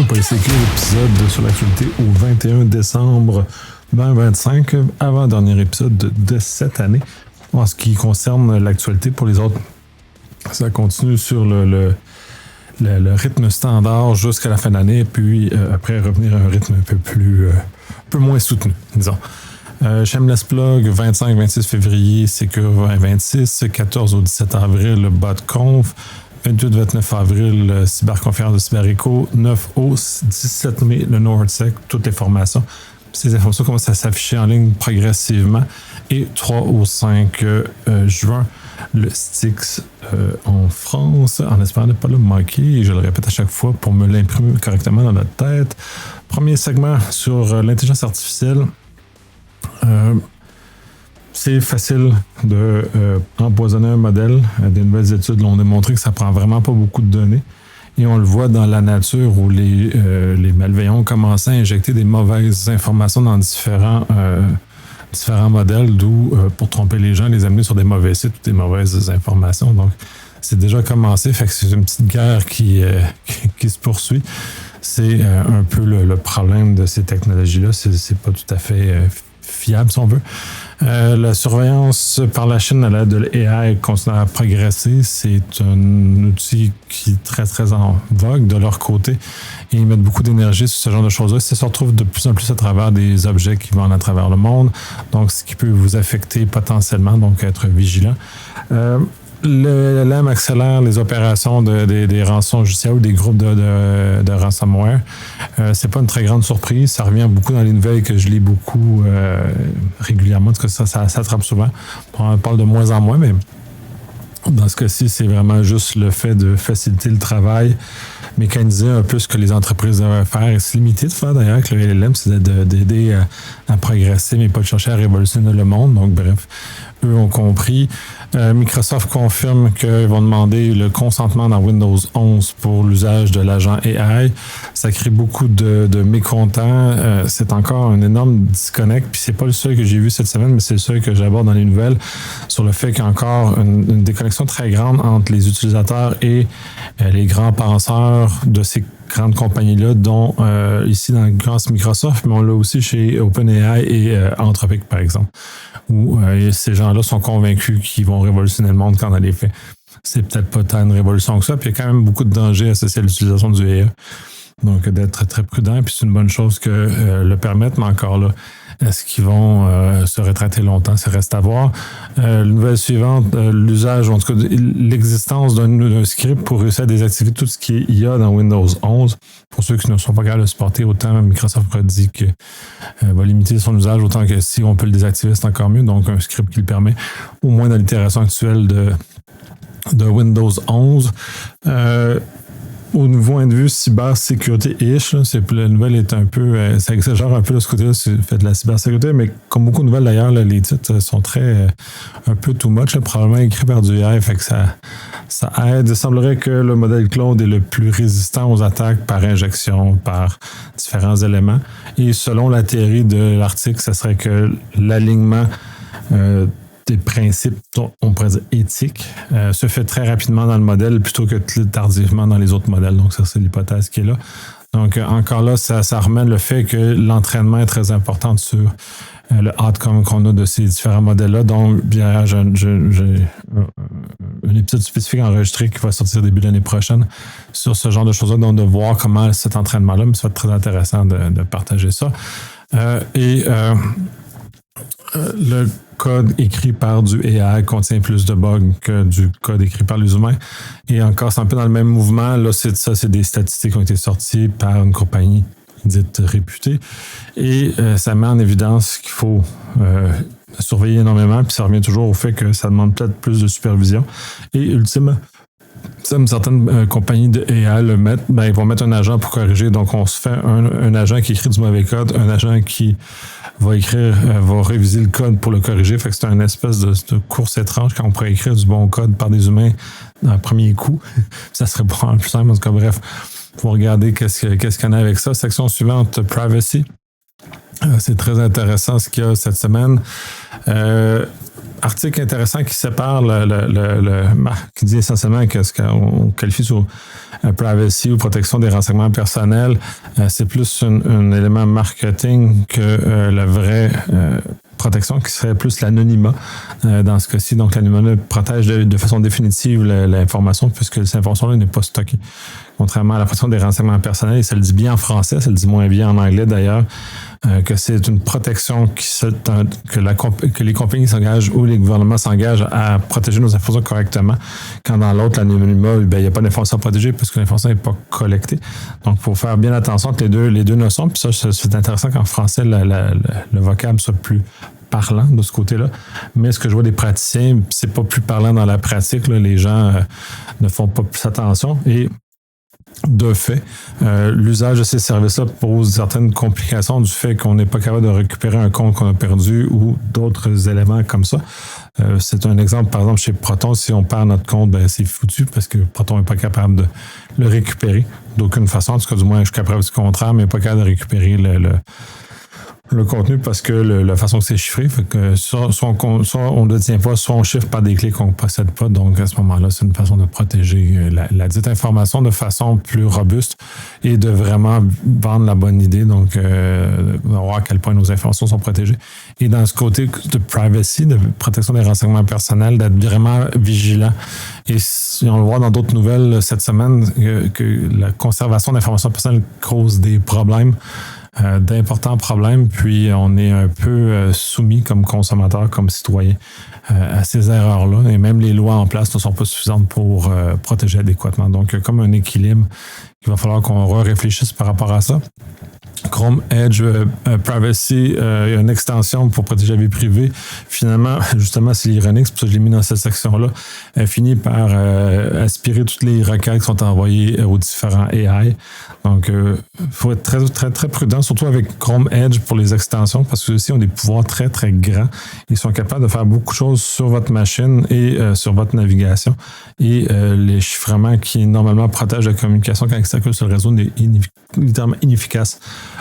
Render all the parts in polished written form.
PolyCQ, l'épisode sur l'actualité au 21 décembre 2025, avant-dernier épisode de cette année. En ce qui concerne l'actualité pour les autres, ça continue sur le rythme standard jusqu'à la fin de l'année, puis après revenir à un rythme un peu moins soutenu, disons. Shameless Plug, 25-26 février, Secure 2026, 14 au 17 avril, le BotConf, 28-29 avril, Cyberconférence de CyberEcho, 9 au 17 mai, le NordSec, toutes les formations. Ces informations commencent à s'afficher en ligne progressivement. Et 3 au 5 juin, le Styx en France, en espérant ne pas le manquer. Et je le répète à chaque fois pour me l'imprimer correctement dans la tête. Premier segment sur l'intelligence artificielle. C'est facile de empoisonner un modèle. Des nouvelles études l'ont démontré que ça prend vraiment pas beaucoup de données. Et on le voit dans la nature où les malveillants ont commencé à injecter des mauvaises informations dans différents modèles, d'où, pour tromper les gens, les amener sur des mauvais sites ou des mauvaises informations. Donc, c'est déjà commencé. Fait que c'est une petite guerre qui se poursuit. C'est un peu le problème de ces technologies-là. C'est pas tout à fait fiable, si on veut. La surveillance par la Chine à l'aide de l'AI continue à progresser. C'est un outil qui est très, très en vogue de leur côté. Et ils mettent beaucoup d'énergie sur ce genre de choses-là. Ça se retrouve de plus en plus à travers des objets qui vont à travers le monde. Donc, ce qui peut vous affecter potentiellement, donc être vigilant. Le LLM accélère les opérations des rançons judiciaires ou des groupes de ransomware. C'est pas une très grande surprise. Ça revient beaucoup dans les nouvelles que je lis beaucoup régulièrement. En tout cas, ça attrape souvent. On parle de moins en moins, mais dans ce cas-ci, c'est vraiment juste le fait de faciliter le travail, mécaniser un peu ce que les entreprises devraient faire et se limiter de faire d'ailleurs avec le LLM, c'est d'aider à progresser, mais pas de chercher à révolutionner le monde. Donc bref, eux ont compris. Microsoft confirme qu'ils vont demander le consentement dans Windows 11 pour l'usage de l'agent AI. Ça crée beaucoup de mécontents. C'est encore un énorme disconnect. Puis c'est pas le seul que j'ai vu cette semaine, mais c'est le seul que j'aborde dans les nouvelles sur le fait qu'il y a encore une déconnexion très grande entre les utilisateurs et les grands penseurs de ces grandes compagnies-là, dont ici dans le cas Microsoft, mais on l'a aussi chez OpenAI et Anthropic, par exemple, où ces gens-là sont convaincus qu'ils vont révolutionner le monde quand dans les faits. C'est peut-être pas tant une révolution que ça, puis il y a quand même beaucoup de dangers associés à l'utilisation du AI. Donc, d'être très prudent, puis c'est une bonne chose que le permettre, mais encore là, est-ce qu'ils vont se retraiter longtemps? Ça reste à voir. Nouvelle suivante, l'usage, ou en tout cas l'existence d'un script pour réussir à désactiver tout ce qui est IA dans Windows 11. Pour ceux qui ne sont pas capables de supporter, autant Microsoft a dit que va limiter son usage, autant que si on peut le désactiver, c'est encore mieux. Donc, un script qui le permet, au moins dans l'itération actuelle de Windows 11. Au point de vue cybersécurité-ish, la nouvelle est un peu... ça exagère un peu de ce côté-là, c'est fait de la cybersécurité, mais comme beaucoup de nouvelles d'ailleurs, là, les titres sont très... un peu too much, là, probablement écrit par du AI, fait que ça aide. Il semblerait que le modèle Claude est le plus résistant aux attaques par injection, par différents éléments. Et selon la théorie de l'article, ça serait que l'alignement... des principes, on pourrait dire éthiques, se fait très rapidement dans le modèle plutôt que tardivement dans les autres modèles. Donc, ça, c'est l'hypothèse qui est là. Donc, encore là, ça remet le fait que l'entraînement est très important sur le outcome qu'on a de ces différents modèles-là. Donc, bien, j'ai un épisode spécifique enregistré qui va sortir début de l'année prochaine sur ce genre de choses-là, donc de voir comment cet entraînement-là, mais ça va être très intéressant de partager ça. Le code écrit par du AI contient plus de bugs que du code écrit par les humains. Et encore, c'est un peu dans le même mouvement. Là, c'est des statistiques qui ont été sorties par une compagnie dite réputée. Et ça met en évidence qu'il faut surveiller énormément. Puis ça revient toujours au fait que ça demande peut-être plus de supervision. Et ultimement, comme certaines compagnies de AI le mettent, ils vont mettre un agent pour corriger. Donc, on se fait un agent qui écrit du mauvais code, un agent qui va réviser le code pour le corriger. Fait que c'est une espèce de course étrange quand on pourrait écrire du bon code par des humains d'un premier coup. Ça serait probablement plus simple. En tout cas, bref, faut regarder qu'est-ce qu'il y en a avec ça. Section suivante, privacy. C'est très intéressant ce qu'il y a cette semaine. article intéressant qui sépare qui dit essentiellement que ce qu'on qualifie sous privacy ou protection des renseignements personnels, c'est plus un élément marketing que la vraie protection qui serait plus l'anonymat dans ce cas-ci. Donc, l'anonymat protège de façon définitive l'information puisque cette information-là n'est pas stockée. Contrairement à la protection des renseignements personnels, et ça le dit bien en français, ça le dit moins bien en anglais d'ailleurs, que c'est une protection que les compagnies s'engagent ou les gouvernements s'engagent à protéger nos informations correctement, quand dans l'autre, l'anonymat, il n'y a pas d'informations à protéger parce que l'information n'est pas collectée. Donc, il faut faire bien attention entre les deux notions. Puis ça, c'est intéressant qu'en français, le vocable soit plus parlant de ce côté-là. Mais ce que je vois des praticiens, c'est pas plus parlant dans la pratique. Là, les gens ne font pas plus attention. Et de fait, l'usage de ces services-là pose certaines complications du fait qu'on n'est pas capable de récupérer un compte qu'on a perdu ou d'autres éléments comme ça. C'est un exemple, par exemple, chez Proton, si on perd notre compte, ben, c'est foutu parce que Proton n'est pas capable de le récupérer d'aucune façon. En tout cas, du moins, je suis capable du contraire, mais pas capable de récupérer le contenu parce que la façon que c'est chiffré, fait que soit on ne détient pas, soit on chiffre par des clés qu'on ne possède pas. Donc, à ce moment-là, c'est une façon de protéger la dite information de façon plus robuste et de vraiment vendre la bonne idée, donc voir à quel point nos informations sont protégées. Et dans ce côté de privacy, de protection des renseignements personnels, d'être vraiment vigilant. Et si on le voit dans d'autres nouvelles cette semaine, que la conservation d'informations personnelles cause des problèmes, d'importants problèmes, puis on est un peu soumis comme consommateur, comme citoyen, à ces erreurs-là, et même les lois en place ne sont pas suffisantes pour protéger adéquatement. Donc, il y a comme un équilibre qu'il va falloir qu'on réfléchisse par rapport à ça. Chrome Edge Privacy, il y a une extension pour protéger la vie privée. Finalement, justement, c'est ironique, c'est pour ça que je l'ai mis dans cette section-là. Elle finit par aspirer toutes les requêtes qui sont envoyées aux différents AI. Donc, il faut être très, très, très prudent, surtout avec Chrome Edge pour les extensions, parce que ceux-ci ont des pouvoirs très, très grands. Ils sont capables de faire beaucoup de choses sur votre machine et sur votre navigation. Et les chiffrements qui, normalement, protègent la communication quand ils circulent sur le réseau n'est littéralement inefficace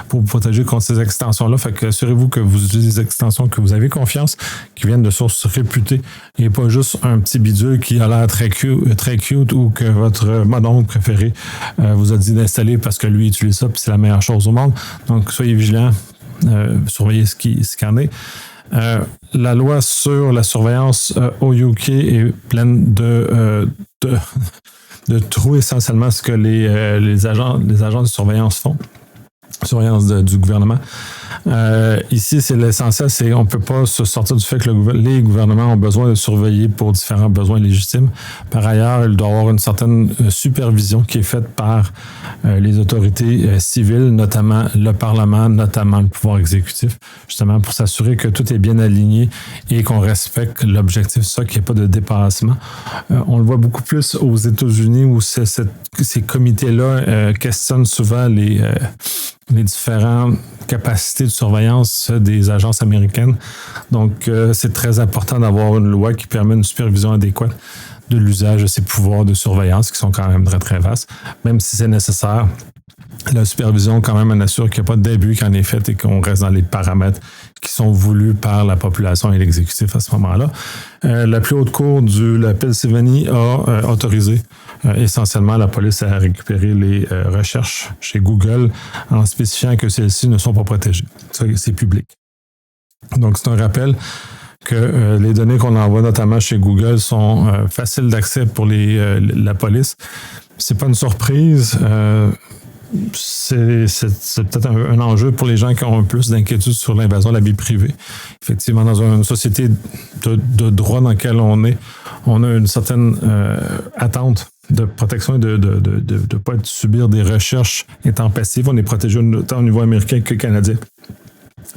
pour vous protéger contre ces extensions-là. Fait que assurez-vous que vous utilisez des extensions que vous avez confiance, qui viennent de sources réputées, et pas juste un petit bidule qui a l'air très cute ou que votre modoncle préféré vous a dit d'installer parce que lui utilise ça puis c'est la meilleure chose au monde. Donc, soyez vigilants, surveillez ce qu'il en est. La loi sur la surveillance au UK est pleine de trous, essentiellement ce que les agents de surveillance font. Surveillance du gouvernement. Ici, c'est l'essentiel, c'est on ne peut pas se sortir du fait que les gouvernements ont besoin de surveiller pour différents besoins légitimes. Par ailleurs, il doit y avoir une certaine supervision qui est faite par les autorités civiles, notamment le Parlement, notamment le pouvoir exécutif, justement pour s'assurer que tout est bien aligné et qu'on respecte l'objectif, ça, qu'il n'y ait pas de dépassement. On le voit beaucoup plus aux États-Unis où ces comités-là questionnent souvent les différentes capacités de surveillance des agences américaines. Donc, c'est très important d'avoir une loi qui permet une supervision adéquate de l'usage de ces pouvoirs de surveillance qui sont quand même très, très vastes, même si c'est nécessaire. La supervision, quand même, en assure qu'il n'y a pas d'abus qui en est fait et qu'on reste dans les paramètres qui sont voulus par la population et l'exécutif à ce moment-là. La plus haute cour de la Pennsylvanie a autorisé essentiellement la police à récupérer les recherches chez Google en spécifiant que celles-ci ne sont pas protégées. Ça, c'est public. Donc, c'est un rappel que les données qu'on envoie notamment chez Google sont faciles d'accès pour la police. C'est pas une surprise. C'est peut-être un enjeu pour les gens qui ont un plus d'inquiétude sur l'invasion de la vie privée. Effectivement, dans une société de droit dans laquelle on a une certaine attente de protection et de ne pas subir des recherches intempestives. On est protégé autant au niveau américain que canadien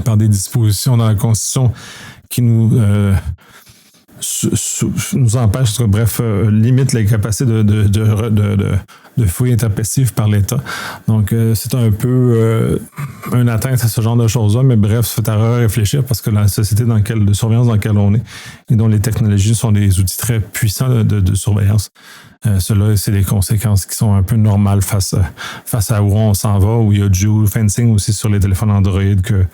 par des dispositions dans la Constitution qui nous empêchent, bref, limite les capacités de fouilles intempestives par l'État. Donc, c'est un peu une atteinte à ce genre de choses-là, mais bref, ça fait à réfléchir parce que la société de surveillance dans laquelle on est et dont les technologies sont des outils très puissants de surveillance, cela, c'est des conséquences qui sont un peu normales face à où on s'en va, où il y a du geofencing aussi sur les téléphones Android que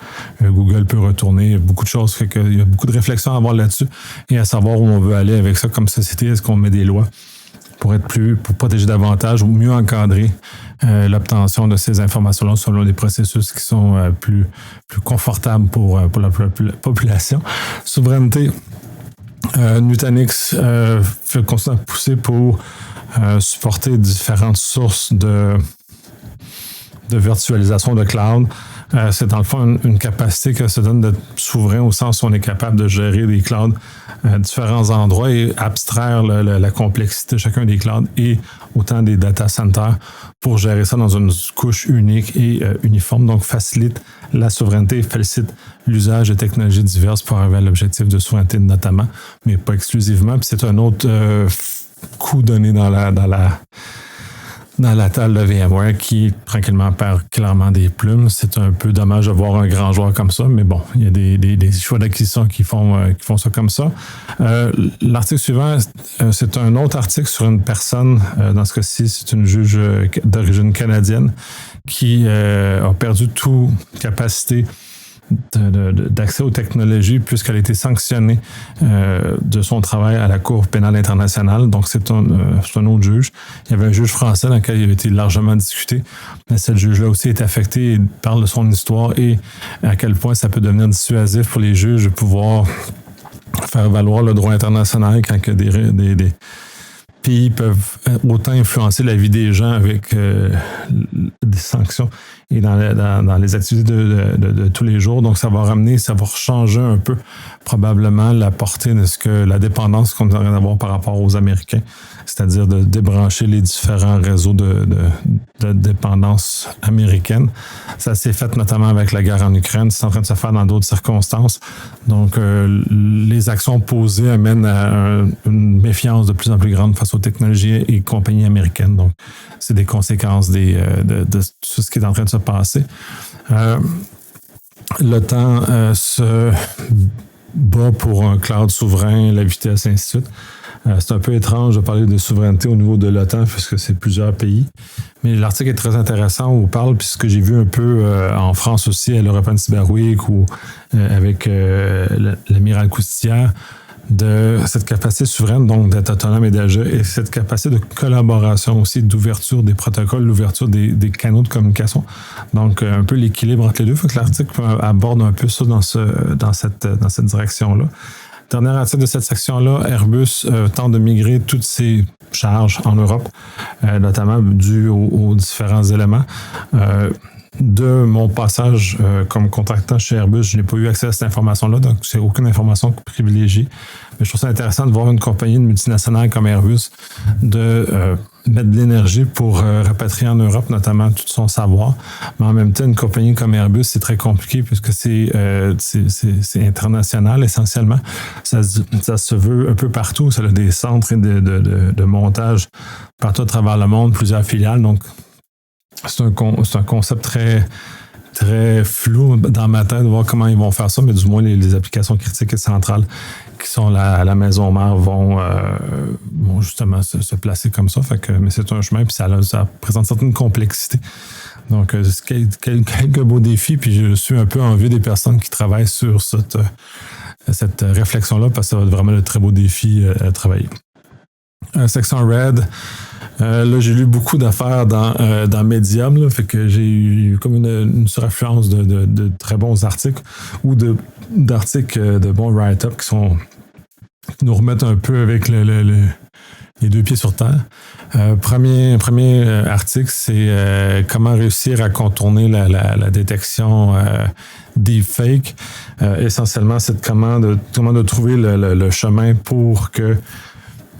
Google peut retourner. Il y a beaucoup de choses, fait qu'il y a beaucoup de réflexions à avoir là-dessus et à savoir où on veut aller avec ça comme société. Est-ce qu'on met des lois pour protéger davantage ou mieux encadrer l'obtention de ces informations-là selon des processus qui sont plus confortables pour la population. Souveraineté. Nutanix continue à pousser pour supporter différentes sources de virtualisation de cloud. C'est dans le fond une capacité que ça donne d'être souverain au sens où on est capable de gérer des clouds à différents endroits et abstraire la complexité de chacun des clouds et autant des data centers pour gérer ça dans une couche unique et uniforme. Donc, facilite la souveraineté et facilite l'usage de technologies diverses pour arriver à l'objectif de souveraineté notamment, mais pas exclusivement. Puis c'est un autre coup donné dans la table de VMware qui, tranquillement, perd clairement des plumes. C'est un peu dommage de voir un grand joueur comme ça, mais bon, il y a des choix d'acquisition qui font ça comme ça. L'article suivant, c'est un autre article sur une personne, dans ce cas-ci, c'est une juge d'origine canadienne qui a perdu toute capacité d'accès aux technologies puisqu'elle a été sanctionnée de son travail à la Cour pénale internationale. Donc, c'est un autre juge. Il y avait un juge français dans lequel il a été largement discuté. Mais cette juge-là aussi est affectée et parle de son histoire et à quel point ça peut devenir dissuasif pour les juges de pouvoir faire valoir le droit international quand des pays peuvent autant influencer la vie des gens avec des sanctions et dans les activités de tous les jours. Donc, ça va changer un peu probablement la portée de la dépendance qu'on devrait avoir par rapport aux Américains, c'est-à-dire de débrancher les différents réseaux de dépendance américaine. Ça s'est fait notamment avec la guerre en Ukraine. C'est en train de se faire dans d'autres circonstances. Donc, les actions posées amènent à une méfiance de plus en plus grande face aux technologies et compagnies américaines. Donc, c'est des conséquences de tout ce qui est en train de se passer. L'OTAN se bat pour un cloud souverain, la vitesse, ainsi de suite. C'est un peu étrange de parler de souveraineté au niveau de l'OTAN puisque c'est plusieurs pays. Mais l'article est très intéressant où on parle, puis ce que j'ai vu un peu en France aussi à l'European Cyber Week ou avec l'amiral Coustillère, de cette capacité souveraine, donc d'être autonome et d'agir, et cette capacité de collaboration aussi, d'ouverture des protocoles, l'ouverture des canaux de communication. Donc, un peu l'équilibre entre les deux. Il faut que l'article aborde un peu ça dans cette direction-là. Dernier article de cette section-là, Airbus tente de migrer toutes ses charges en Europe, notamment dû aux différents éléments. De mon passage comme contractant chez Airbus, je n'ai pas eu accès à cette information-là, donc c'est aucune information privilégiée. Mais je trouve ça intéressant de voir une compagnie, une multinationale comme Airbus, de mettre de l'énergie pour rapatrier en Europe, notamment tout son savoir. Mais en même temps, une compagnie comme Airbus, c'est très compliqué puisque c'est international essentiellement. Ça se veut un peu partout. Ça a des centres de montage partout à travers le monde, plusieurs filiales. Donc, c'est un concept très, très flou dans ma tête de voir comment ils vont faire ça, mais du moins les applications critiques et centrales qui sont à la maison mère vont justement se placer comme ça. Mais c'est un chemin, puis ça présente certaines complexités. Donc, quelques beaux défis, puis je suis un peu envieux des personnes qui travaillent sur cette réflexion-là, parce que ça va être vraiment de très beaux défis à travailler. Section Red. Là, j'ai lu beaucoup d'affaires dans Medium, là, fait que j'ai eu comme une suraffluence de très bons articles ou d'articles de bons write-up qui nous remettent un peu avec les deux pieds sur terre. Premier article, c'est comment réussir à contourner la détection deepfake. Essentiellement, c'est comment de trouver le chemin pour que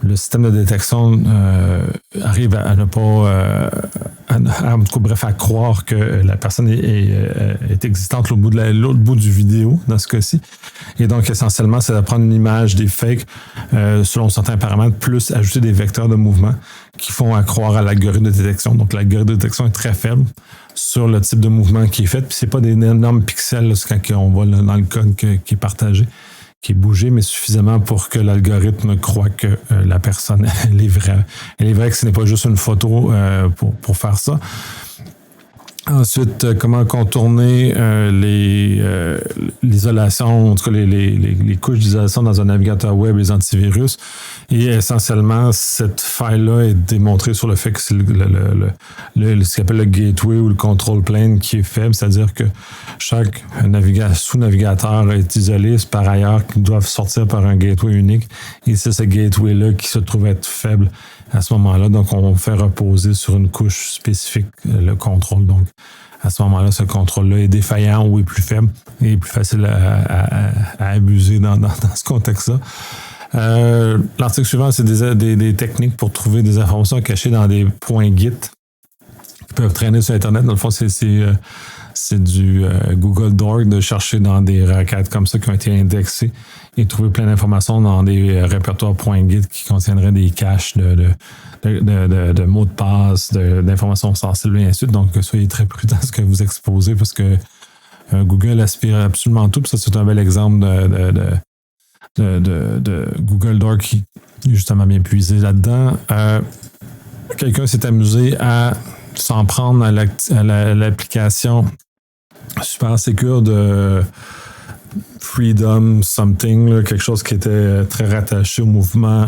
le système de détection arrive à ne pas... à croire que la personne est existante l'autre bout du vidéo, dans ce cas-ci. Et donc, essentiellement, c'est de prendre une image des fakes selon certains paramètres, plus ajouter des vecteurs de mouvement qui font accroire à l'algorithme de détection. Donc, l'algorithme de détection est très faible sur le type de mouvement qui est fait. Puis, c'est pas des énormes pixels là, c'est quand on voit là, dans le code qui est partagé, qui est bougé, mais suffisamment pour que l'algorithme croit que la personne, elle est vraie. Elle est vraie que ce n'est pas juste une photo pour faire ça. Ensuite, comment contourner l'isolation, en tout cas les couches d'isolation dans un navigateur web, les antivirus. Et essentiellement, cette faille-là est démontrée sur le fait que c'est ce qu'on appelle le gateway ou le control plane qui est faible, c'est-à-dire que chaque sous-navigateur est isolé, c'est par ailleurs qu'ils doivent sortir par un gateway unique. Et c'est ce gateway-là qui se trouve être faible à ce moment-là. Donc, on fait reposer sur une couche spécifique le contrôle. Donc, à ce moment-là, ce contrôle-là est défaillant ou est plus faible et est plus facile à abuser dans ce contexte-là. L'article suivant, c'est des techniques pour trouver des informations cachées dans des points Git qui peuvent traîner sur Internet. Dans le fond, c'est du Google Dork de chercher dans des requêtes comme ça qui ont été indexées et trouver plein d'informations dans des répertoires .git qui contiendraient des caches de mots de passe, d'informations sensibles et ainsi de suite. Donc, soyez très prudents à ce que vous exposez parce que Google aspire absolument tout. Puis ça, c'est un bel exemple de Google Dork qui est justement bien puisé là-dedans. Quelqu'un s'est amusé à s'en prendre à l'application super sécure de Freedom Something, là, quelque chose qui était très rattaché au mouvement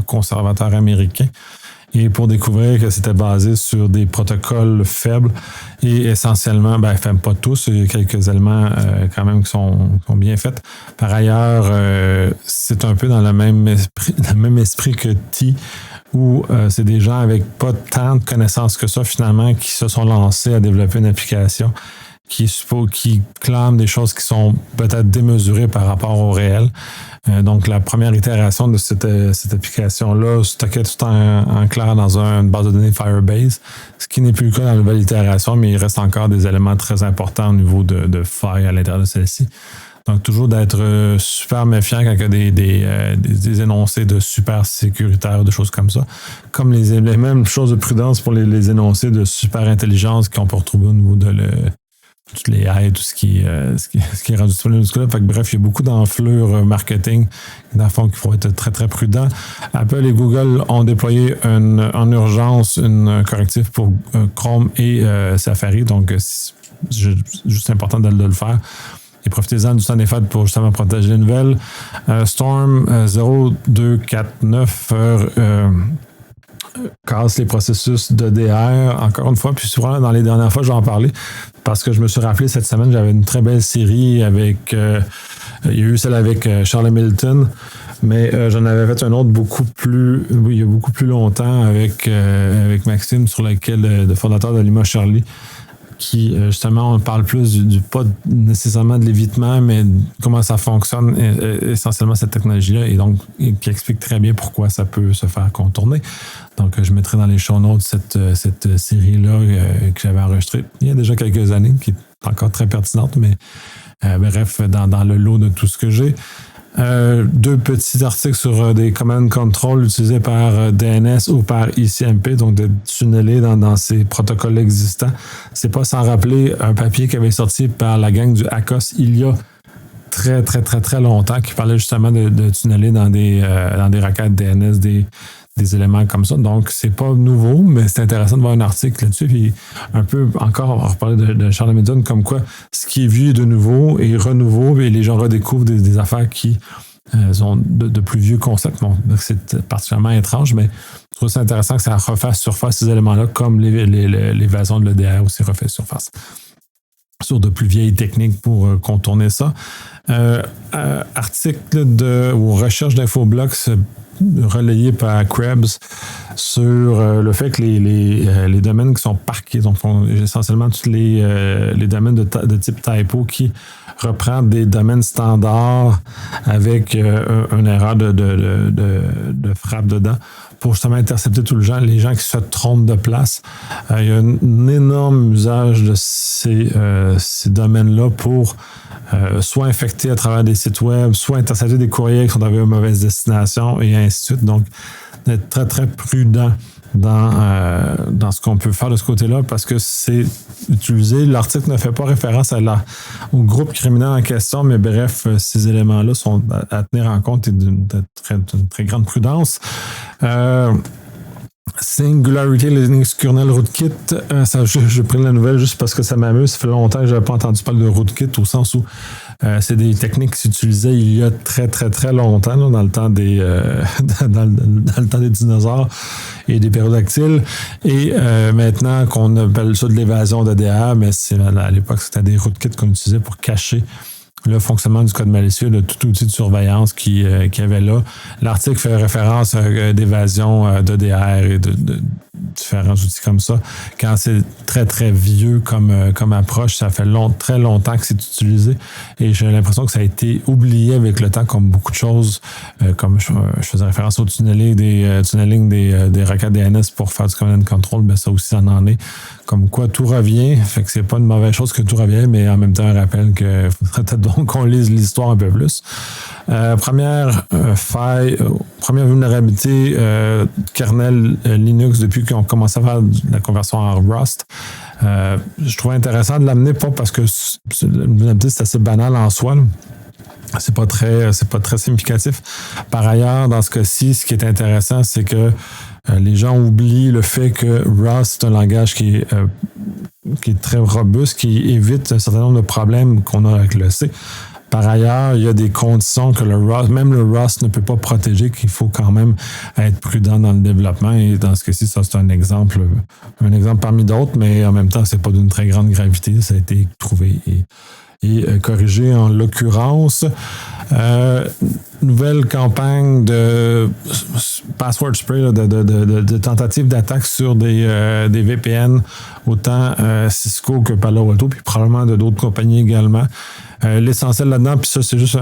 conservateur américain. Et pour découvrir que c'était basé sur des protocoles faibles et essentiellement, enfin pas tous, il y a quelques éléments quand même qui sont bien faits. Par ailleurs, c'est un peu dans le même esprit que T, où c'est des gens avec pas tant de connaissances que ça finalement qui se sont lancés à développer une application qui clament des choses qui sont peut-être démesurées par rapport au réel. Donc, la première itération de cette application-là stockait tout en clair dans une base de données Firebase, ce qui n'est plus le cas dans la nouvelle itération, mais il reste encore des éléments très importants au niveau de failles à l'intérieur de celle-ci. Donc, toujours d'être super méfiant quand il y a des énoncés de super sécuritaires, de choses comme ça. Comme les mêmes choses de prudence pour les énoncés de super intelligence qu'on peut retrouver au niveau de toutes les AI, tout ce qui est rendu disponible jusque-là. Fait que, bref, il y a beaucoup d'enflures marketing dans le fond qu'il faut être très, très prudent. Apple et Google ont déployé en urgence une correctif pour Chrome et Safari. Donc, c'est juste important de le faire. Et profitez-en du temps des fêtes pour justement protéger les nouvelles. Storm 0249 casse les processus d'EDR, encore une fois, puis souvent dans les dernières fois, j'en parlais parce que je me suis rappelé cette semaine, j'avais une très belle série avec, il y a eu celle avec Charles Hamilton, mais j'en avais fait un autre il y a beaucoup plus longtemps avec Maxime, sur lequel le fondateur de Lima Charlie, qui, justement, on parle plus pas nécessairement de l'évitement, mais comment ça fonctionne essentiellement cette technologie-là, et donc qui explique très bien pourquoi ça peut se faire contourner. Donc, je mettrai dans les show notes cette série-là que j'avais enregistrée il y a déjà quelques années, qui est encore très pertinente, mais bref, dans le lot de tout ce que j'ai. Deux petits articles sur des command control utilisés par DNS ou par ICMP, donc de tunneler dans ces protocoles existants. C'est pas sans rappeler un papier qui avait sorti par la gang du ACOS il y a très, très, très, très longtemps, qui parlait justement de tunneler dans des requêtes DNS, des éléments comme ça. Donc, c'est pas nouveau, mais c'est intéressant de voir un article là-dessus. Puis, un peu encore, on va reparler de Charles Hamilton, comme quoi ce qui est vu de nouveau et renouveau, et les gens redécouvrent des affaires qui sont de plus vieux concepts. Bon, c'est particulièrement étrange, mais je trouve ça intéressant que ça refasse surface ces éléments-là, comme l'évasion de l'EDR aussi refait surface sur de plus vieilles techniques pour contourner ça. Article ou recherche d'Infoblox relayé par Krebs sur le fait que les domaines qui sont parqués, donc essentiellement tous les domaines de type typo qui reprend des domaines standards avec une erreur de frappe dedans pour justement intercepter tous les gens qui se trompent de place. Il y a un énorme usage de ces domaines-là pour soit infecter à travers des sites web, soit intercepter des courriels qui sont arrivés aux mauvaises destinations et ainsi de suite. Donc, d'être très, très prudent dans ce qu'on peut faire de ce côté-là parce que c'est utilisé. L'article ne fait pas référence au groupe criminel en question, mais bref, ces éléments-là sont à tenir en compte et d'une très grande prudence. Singularity Linux Kernel Rootkit, j'ai pris la nouvelle juste parce que ça m'amuse. Ça fait longtemps que je n'avais pas entendu parler de Rootkit au sens où c'est des techniques qui s'utilisaient il y a très très très longtemps, là, dans le temps des dans le temps des dinosaures et des ptérodactyles. Et maintenant qu'on appelle ça de l'évasion d'ADA, mais à l'époque c'était des rootkits qu'on utilisait pour cacher le fonctionnement du code malicieux de tout outil de surveillance qu'il y avait là. L'article fait référence à d'évasion d'EDR et de différents outils comme ça. Quand c'est très, très vieux comme approche, ça fait très longtemps que c'est utilisé et j'ai l'impression que ça a été oublié avec le temps comme beaucoup de choses, comme je faisais référence au tunneling des requêtes DNS pour faire du command and control, ben ça aussi, ça en est. Comme quoi, tout revient. Fait que c'est pas une mauvaise chose que tout revient, mais en même temps, un rappel qu'il faudrait peut-être donc qu'on lise l'histoire un peu plus. Première faille, première vulnérabilité kernel Linux depuis qu'on commence à faire la conversion en Rust. Je trouve intéressant de l'amener, pas parce que une vulnérabilité, c'est assez banal en soi, là. C'est pas très significatif. Par ailleurs, dans ce cas-ci, ce qui est intéressant, c'est que les gens oublient le fait que Rust, c'est un langage qui est très robuste, qui évite un certain nombre de problèmes qu'on a avec le C. Par ailleurs, il y a des conditions que même le Rust ne peut pas protéger, qu'il faut quand même être prudent dans le développement. Et dans ce cas-ci, ça, c'est un exemple parmi d'autres, mais en même temps, c'est pas d'une très grande gravité. Ça a été trouvé et corrigé en l'occurrence. Nouvelle campagne de password spray, là, de tentatives d'attaque sur des VPN, autant Cisco que Palo Alto, puis probablement de d'autres compagnies également. L'essentiel là-dedans, puis ça, c'est juste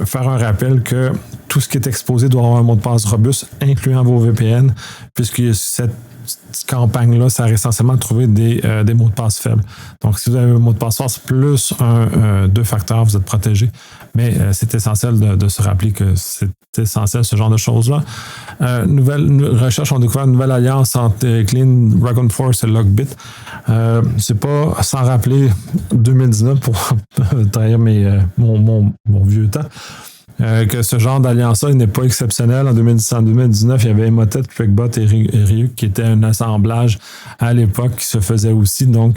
faire un rappel que tout ce qui est exposé doit avoir un mot de passe robuste, incluant vos VPN, puisque cette campagne-là, ça a essentiellement trouvé des mots de passe faibles. Donc, si vous avez un mot de passe fort plus deux facteurs, vous êtes protégé. Mais c'est essentiel de se rappeler que c'est essentiel, ce genre de choses-là. Nouvelle recherche, on a découvert une nouvelle alliance entre Clean Dragon Force et Logbit. C'est pas sans rappeler 2019 pour trahir mon vieux temps. Que ce genre d'alliance-là n'est pas exceptionnel. En 2019, il y avait Emotet, Quickbot et Ryuk qui était un assemblage à l'époque qui se faisait aussi. Donc,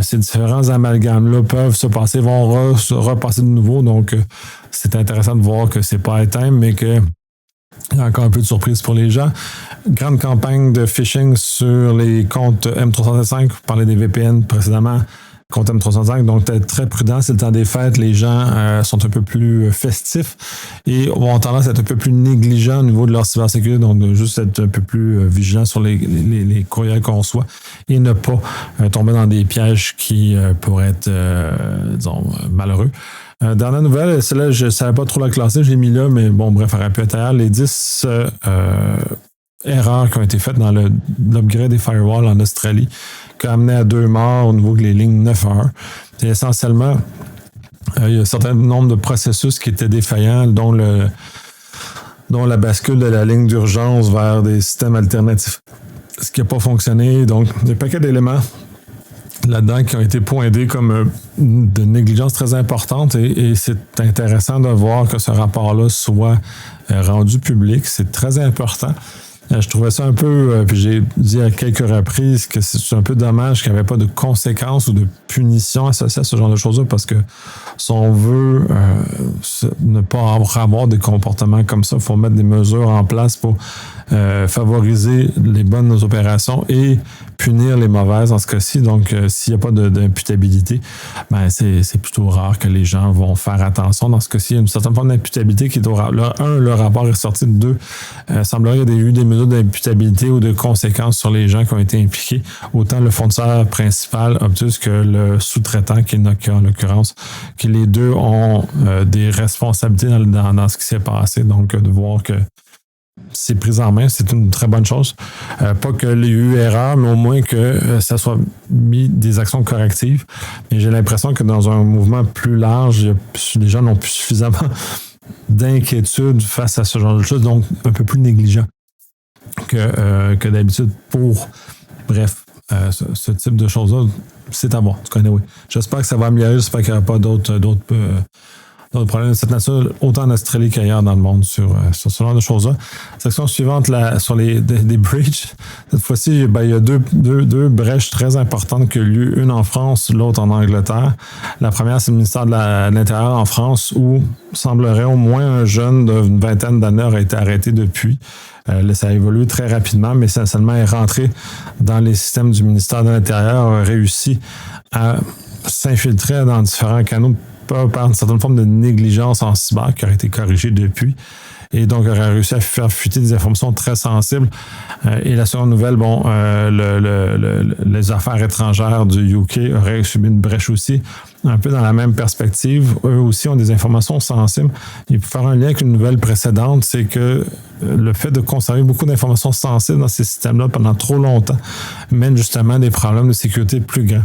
ces différents amalgames-là peuvent se passer, vont repasser de nouveau. Donc, c'est intéressant de voir que c'est pas éteint, mais que il y a encore un peu de surprise pour les gens. Grande campagne de phishing sur les comptes M365. Vous parlez des VPN précédemment. Compte M365, donc être très prudent, c'est le temps des fêtes, les gens sont un peu plus festifs et ont tendance à être un peu plus négligents au niveau de leur cybersécurité, donc de juste être un peu plus vigilant sur les courriels qu'on reçoit et ne pas tomber dans des pièges qui pourraient être, malheureux. Dernière nouvelle, celle-là, je ne savais pas trop la classer, je l'ai mis là, mais bon, bref, elle aurait pu être ailleurs. Les 10 erreurs qui ont été faites dans l'upgrade des firewalls en Australie, qui a amené à 2 morts au niveau des lignes 9 à 1. Et essentiellement, il y a un certain nombre de processus qui étaient défaillants, dont la bascule de la ligne d'urgence vers des systèmes alternatifs. Ce qui n'a pas fonctionné. Donc, il y a un paquet d'éléments là-dedans qui ont été pointés comme de négligence très importante et c'est intéressant de voir que ce rapport-là soit rendu public. C'est très important. Je trouvais ça un peu, puis j'ai dit à quelques reprises que c'est un peu dommage qu'il n'y avait pas de conséquences ou de punitions associées à ce genre de choses-là parce que si on veut ne pas avoir des comportements comme ça, il faut mettre des mesures en place pour favoriser les bonnes opérations et punir les mauvaises en ce cas-ci. Donc, s'il n'y a pas d'imputabilité, ben c'est plutôt rare que les gens vont faire attention. Dans ce cas-ci, il y a une certaine forme d'imputabilité qui est au rapport. Le rapport est sorti. 2, semblerait qu'il y ait eu des mesures d'imputabilité ou de conséquences sur les gens qui ont été impliqués. Autant le fournisseur principal Optus que le sous-traitant qui est Nokia en l'occurrence, que les deux ont des responsabilités dans ce qui s'est passé. Donc, de voir que c'est pris en main, c'est une très bonne chose. Pas qu'il y ait eu erreur, mais au moins que ça soit mis des actions correctives. Et j'ai l'impression que dans un mouvement plus large, les gens n'ont plus suffisamment d'inquiétude face à ce genre de choses, donc un peu plus négligent. que d'habitude pour, bref, ce type de choses-là, c'est à voir. Tu connais, oui. J'espère que ça va améliorer. J'espère qu'il n'y aura pas d'autres problèmes de cette nature, autant en Australie qu'ailleurs dans le monde sur ce genre de choses-là. Section suivante, sur des breaches. Cette fois-ci, il y a deux brèches très importantes qui ont eu lieu, une en France, l'autre en Angleterre. La première, c'est le ministère de l'Intérieur en France, où semblerait au moins un jeune d'une vingtaine d'années aurait été arrêté depuis. Ça a évolué très rapidement, mais essentiellement est rentré dans les systèmes du ministère de l'Intérieur, a réussi à s'infiltrer dans différents canaux par une certaine forme de négligence en cyber qui aurait été corrigée depuis. Et donc, aurait réussi à faire fuiter des informations très sensibles. Et la seconde nouvelle, les affaires étrangères du UK auraient subi une brèche aussi, un peu dans la même perspective. Eux aussi ont des informations sensibles. Et pour faire un lien avec une nouvelle précédente, c'est que le fait de conserver beaucoup d'informations sensibles dans ces systèmes-là pendant trop longtemps mène justement à des problèmes de sécurité plus grands.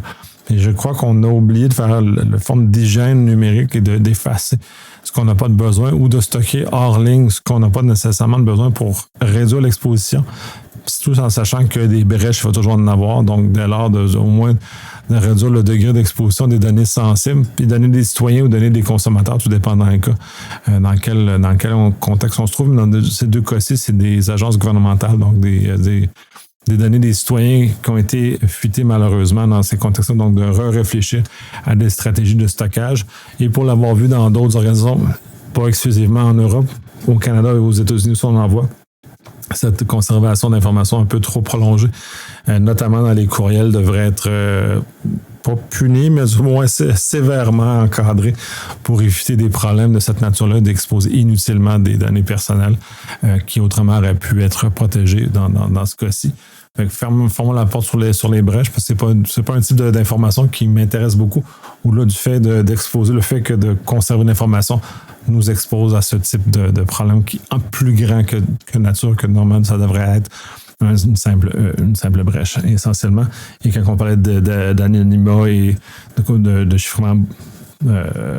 Et je crois qu'on a oublié de faire la forme d'hygiène numérique et d'effacer ce qu'on n'a pas de besoin ou de stocker hors ligne ce qu'on n'a pas nécessairement de besoin pour réduire l'exposition. Tout en sachant que des brèches, il va toujours en avoir. Donc, dès lors, au moins de réduire le degré d'exposition des données sensibles, puis donner des citoyens ou donner des consommateurs, tout dépend dans le cas, dans quel contexte on se trouve. Dans ces deux cas-ci, c'est des agences gouvernementales, donc des données des citoyens qui ont été fuitées malheureusement dans ces contextes-là, donc de réfléchir à des stratégies de stockage. Et pour l'avoir vu dans d'autres organisations, pas exclusivement en Europe, au Canada et aux États-Unis, on en voit cette conservation d'informations un peu trop prolongée, notamment dans les courriels, devrait être pas punie, mais au moins sévèrement encadrée pour éviter des problèmes de cette nature-là, d'exposer inutilement des données personnelles qui autrement auraient pu être protégées dans ce cas-ci. Fermons la porte sur les brèches, parce que c'est pas un type d'information qui m'intéresse beaucoup. Au-delà du fait d'exposer, le fait que de conserver l'information nous expose à ce type de problème qui est plus grand que nature, que normalement ça devrait être une simple brèche, essentiellement. Et quand on parlait d'anonymat et de chiffrement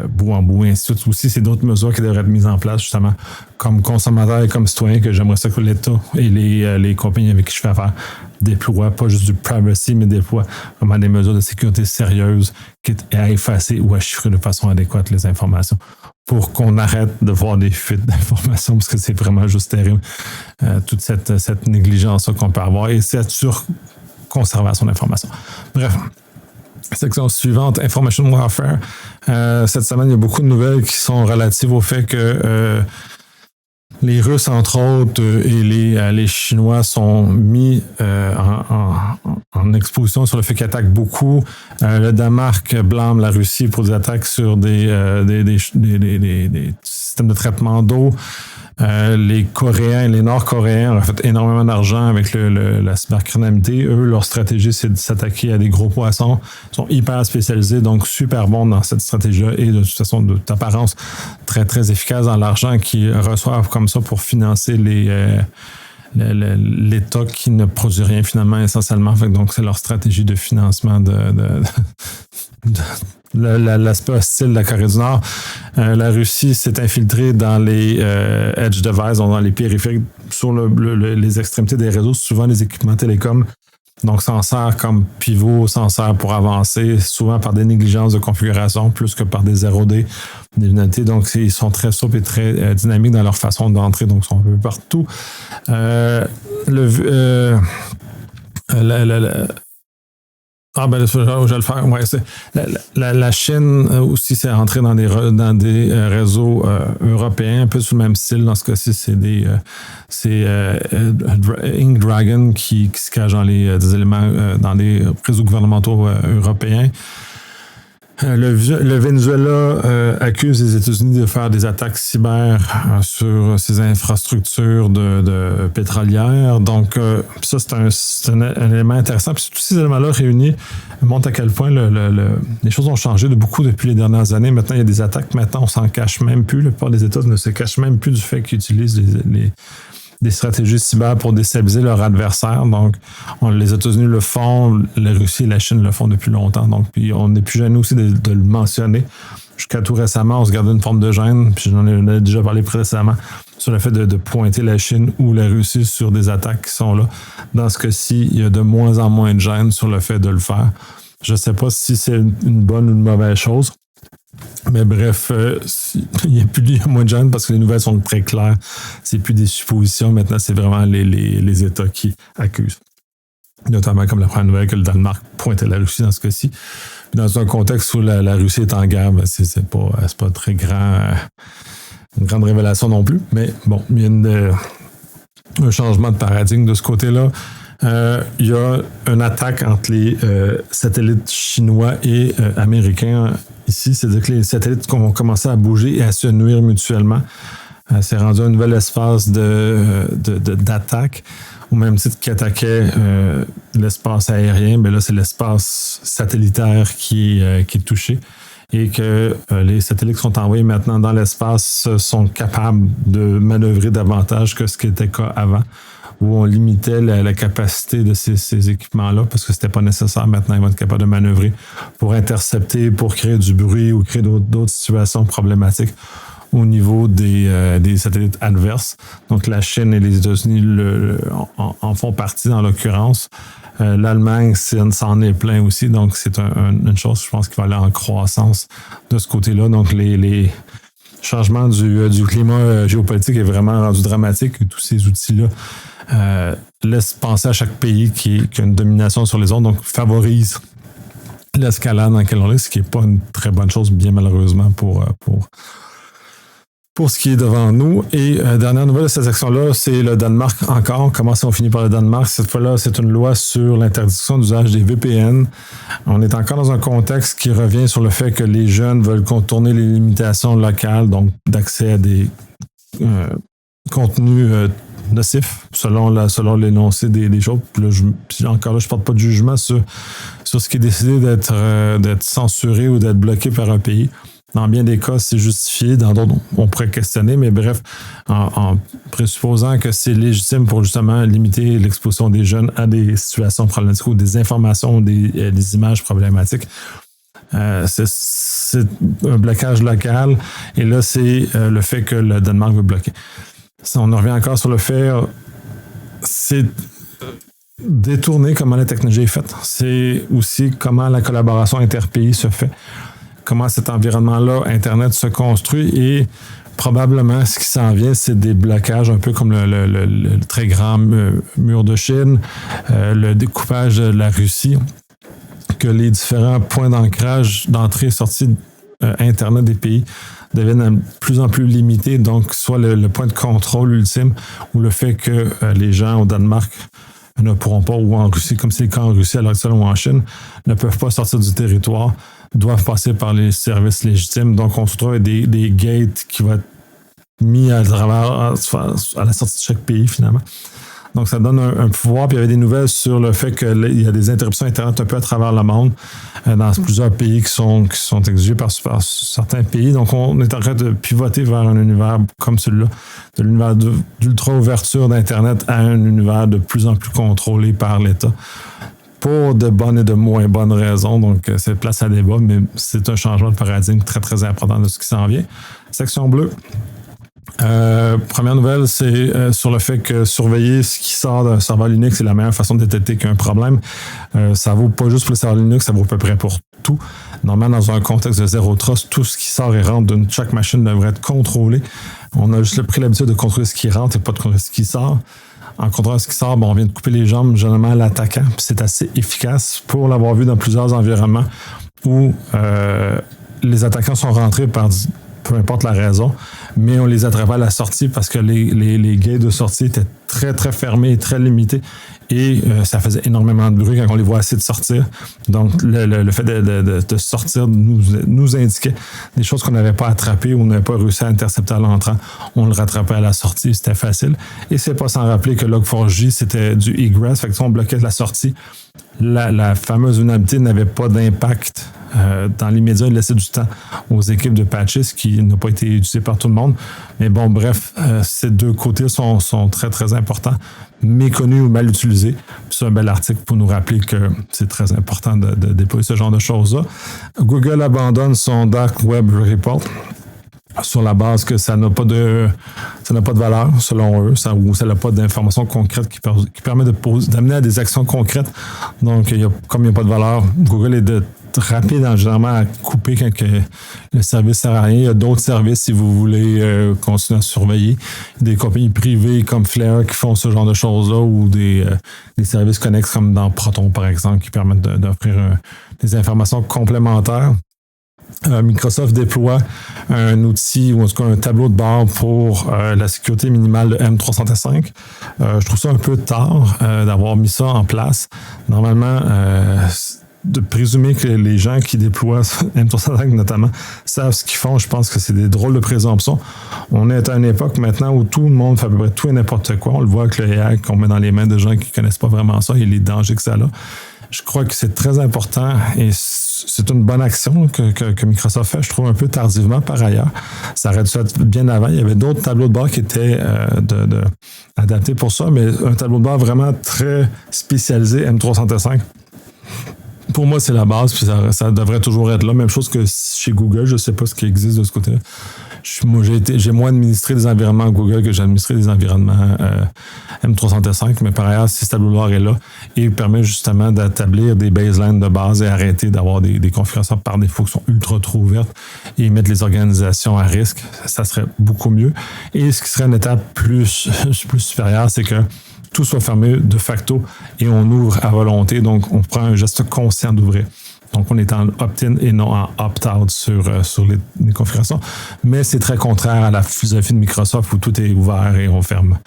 bout en bout, et ainsi de suite, aussi, c'est d'autres mesures qui devraient être mises en place, justement, comme consommateur et comme citoyen, que j'aimerais ça que l'État et les compagnies avec qui je fais affaire déploient, pas juste du privacy, mais déploient vraiment des mesures de sécurité sérieuses à effacer ou à chiffrer de façon adéquate les informations, pour qu'on arrête de voir des fuites d'informations, parce que c'est vraiment juste terrible, toute cette négligence qu'on peut avoir et cette surconservation d'informations. Bref, section suivante, Information Warfare. Cette semaine, il y a beaucoup de nouvelles qui sont relatives au fait que les Russes, entre autres, et les Chinois sont mis en exposition sur le fait qu'ils attaquent beaucoup. Le Danemark blâme la Russie pour des attaques sur des systèmes de traitement d'eau. Les Coréens, les Nord-Coréens ont fait énormément d'argent avec la cybercriminalité. Eux, leur stratégie, c'est de s'attaquer à des gros poissons. Ils sont hyper spécialisés, donc super bons dans cette stratégie-là et de toute façon, d'apparence très, très efficace dans l'argent qu'ils reçoivent comme ça pour financer l'État qui ne produit rien finalement essentiellement. Donc, c'est leur stratégie de financement l'aspect hostile de la Corée du Nord. La Russie s'est infiltrée dans les edge devices, donc dans les périphériques, sur les extrémités des réseaux, souvent les équipements télécoms. Donc, s'en sert comme pivot, s'en sert pour avancer, souvent par des négligences de configuration, plus que par des 0D, des unités. Donc, ils sont très souples et très dynamiques dans leur façon d'entrer, donc ils sont un peu partout. Je vais le faire. Ouais, la Chine aussi s'est entrée dans des réseaux européens, un peu sous le même style. Dans ce cas-ci, c'est Ink Dragon qui se cache dans des éléments dans des réseaux gouvernementaux européens. Le Venezuela accuse les États-Unis de faire des attaques cyber sur ses infrastructures de pétrolières. Donc, ça, c'est un élément intéressant. Puis tous ces éléments-là réunis montrent à quel point les choses ont changé de beaucoup depuis les dernières années. Maintenant, il y a des attaques. Maintenant, on s'en cache même plus. La plupart des États ne se cachent même plus du fait qu'ils utilisent des stratégies cyber pour déstabiliser leur adversaire. Donc, les États-Unis le font, la Russie et la Chine le font depuis longtemps. Donc, puis on n'est plus gêné aussi de le mentionner, jusqu'à tout récemment, on se gardait une forme de gêne, puis j'en ai déjà parlé précédemment, sur le fait de pointer la Chine ou la Russie sur des attaques qui sont là. Dans ce cas-ci, il y a de moins en moins de gêne sur le fait de le faire. Je ne sais pas si c'est une bonne ou une mauvaise chose. Mais bref, il y a moins de gêne parce que les nouvelles sont très claires. C'est plus des suppositions. Maintenant, c'est vraiment les États qui accusent. Notamment comme la première nouvelle que le Danemark pointait la Russie dans ce cas-ci. Puis dans un contexte où la Russie est en guerre, ben c'est pas très grand, une grande révélation non plus. Mais bon, il y a un changement de paradigme de ce côté-là. Il y a une attaque entre les satellites chinois et américains ici. C'est-à-dire que les satellites ont commencé à bouger et à se nuire mutuellement. C'est rendu un nouvel espace d'attaque, au même titre qu'ils attaquaient l'espace aérien. Mais là, c'est l'espace satellitaire qui est touché. Et que les satellites qui sont envoyés maintenant dans l'espace sont capables de manœuvrer davantage que ce qui était le cas avant, où on limitait la capacité de ces équipements-là parce que c'était pas nécessaire. Maintenant, ils vont être capables de manœuvrer pour intercepter, pour créer du bruit ou créer d'autres situations problématiques au niveau des satellites adverses. Donc, la Chine et les États-Unis en font partie dans l'occurrence. L'Allemagne s'en est plein aussi, donc c'est une chose, je pense, qui va aller en croissance de ce côté-là. Donc, les changements du climat géopolitique est vraiment rendu dramatique et tous ces outils-là laissent penser à chaque pays qui a une domination sur les autres, donc favorise l'escalade dans laquelle on est, ce qui n'est pas une très bonne chose, bien malheureusement, pour ce qui est devant nous. Et dernière nouvelle de cette section-là, c'est le Danemark encore. Comment on finit par le Danemark? Cette fois-là, c'est une loi sur l'interdiction d'usage des VPN. On est encore dans un contexte qui revient sur le fait que les jeunes veulent contourner les limitations locales, donc d'accès à des contenus nocifs, selon l'énoncé des choses. Là, je ne porte pas de jugement sur ce qui est décidé d'être censuré ou d'être bloqué par un pays. Dans bien des cas, c'est justifié. Dans d'autres, on pourrait questionner. Mais bref, en présupposant que c'est légitime pour justement limiter l'exposition des jeunes à des situations problématiques ou des informations ou des images problématiques, c'est un blocage local. Et là, c'est le fait que le Danemark veut bloquer. Si on en revient encore sur le fait, c'est détourner comment la technologie est faite. C'est aussi comment la collaboration interpays se fait. Comment cet environnement-là, Internet, se construit et probablement ce qui s'en vient, c'est des blocages un peu comme le très grand mur de Chine, le découpage de la Russie, que les différents points d'ancrage, d'entrée et sortie Internet des pays deviennent de plus en plus limités, donc soit le point de contrôle ultime ou le fait que les gens au Danemark ne pourront pas, ou en Russie, comme c'est le cas en Russie à l'heure actuelle ou en Chine, ne peuvent pas sortir du territoire, doivent passer par les services légitimes. Donc, on se trouve avec des gates qui vont être mis à travers à la sortie de chaque pays, finalement. Donc, ça donne un pouvoir. Puis, il y avait des nouvelles sur le fait qu'il y a des interruptions Internet un peu à travers le monde, dans plusieurs pays qui sont exigés par certains pays. Donc, on est en train de pivoter vers un univers comme celui-là, de l'univers d'ultra-ouverture d'Internet à un univers de plus en plus contrôlé par l'État, pour de bonnes et de moins bonnes raisons. Donc, c'est place à débat, mais c'est un changement de paradigme très, très important de ce qui s'en vient. Section bleue. Première nouvelle, c'est sur le fait que surveiller ce qui sort d'un serveur Linux, c'est la meilleure façon de détecter qu'un problème. Ça vaut pas juste pour le serveur Linux, ça vaut à peu près pour tout. Normalement, dans un contexte de zéro trust, tout ce qui sort et rentre de chaque machine devrait être contrôlé. On a juste pris l'habitude de contrôler ce qui rentre et pas de contrôler ce qui sort. En contrôlant ce qui sort, on vient de couper les jambes généralement à l'attaquant. Puis c'est assez efficace pour l'avoir vu dans plusieurs environnements où les attaquants sont rentrés par peu importe la raison, mais on les attrapait à la sortie parce que les gates de sortie étaient très, très fermés et très limités et ça faisait énormément de bruit quand on les voit essayer de sortir. Donc, le fait de sortir nous indiquait des choses qu'on n'avait pas attrapées ou on n'avait pas réussi à intercepter à l'entrant. On le rattrapait à la sortie, c'était facile. Et c'est pas sans rappeler que Log4j, c'était du egress, fait que si on bloquait la sortie, la fameuse vulnérabilité n'avait pas d'impact dans l'immédiat laisser du temps aux équipes de patches qui n'a pas été utilisé par tout le monde. Mais bon, bref, ces deux côtés sont très, très importants, méconnus ou mal utilisés. C'est un bel article pour nous rappeler que c'est très important de déployer ce genre de choses-là. Google abandonne son Dark Web Report sur la base que ça n'a pas de valeur, selon eux, ou ça n'a pas d'informations concrètes qui permet d'amener à des actions concrètes. Donc, comme il n'y a pas de valeur, Google est rapide généralement à couper quand le service sert à rien. Il y a d'autres services si vous voulez continuer à surveiller. Des compagnies privées comme Flare qui font ce genre de choses-là ou des services connexes comme dans Proton, par exemple, qui permettent d'offrir des informations complémentaires. Microsoft déploie un outil ou en tout cas un tableau de bord pour la sécurité minimale de M365. Je trouve ça un peu tard d'avoir mis ça en place. Normalement, de présumer que les gens qui déploient M365 notamment savent ce qu'ils font, je pense que c'est des drôles de présomptions. On est à une époque maintenant où tout le monde fait à peu près tout et n'importe quoi. On le voit avec le AI qu'on met dans les mains de gens qui ne connaissent pas vraiment ça et les dangers que ça a. Je crois que c'est très important et c'est une bonne action que Microsoft fait, je trouve un peu tardivement par ailleurs. Ça aurait dû être bien avant. Il y avait d'autres tableaux de bord qui étaient adaptés pour ça, mais un tableau de bord vraiment très spécialisé M365. Pour moi, c'est la base, puis ça devrait toujours être là. Même chose que chez Google, je ne sais pas ce qui existe de ce côté-là. Moi, j'ai moins administré des environnements Google que j'ai administré des environnements M365, mais par ailleurs, ce tableau de bord est là et permet justement d'établir des baselines de base et arrêter d'avoir des configurations par défaut qui sont ultra trop ouvertes et mettre les organisations à risque. Ça serait beaucoup mieux. Et ce qui serait une étape plus supérieure, c'est que tout soit fermé de facto et on ouvre à volonté. Donc, on prend un geste conscient d'ouvrir. Donc, on est en opt-in et non en opt-out sur les configurations. Mais c'est très contraire à la philosophie de Microsoft où tout est ouvert et on ferme.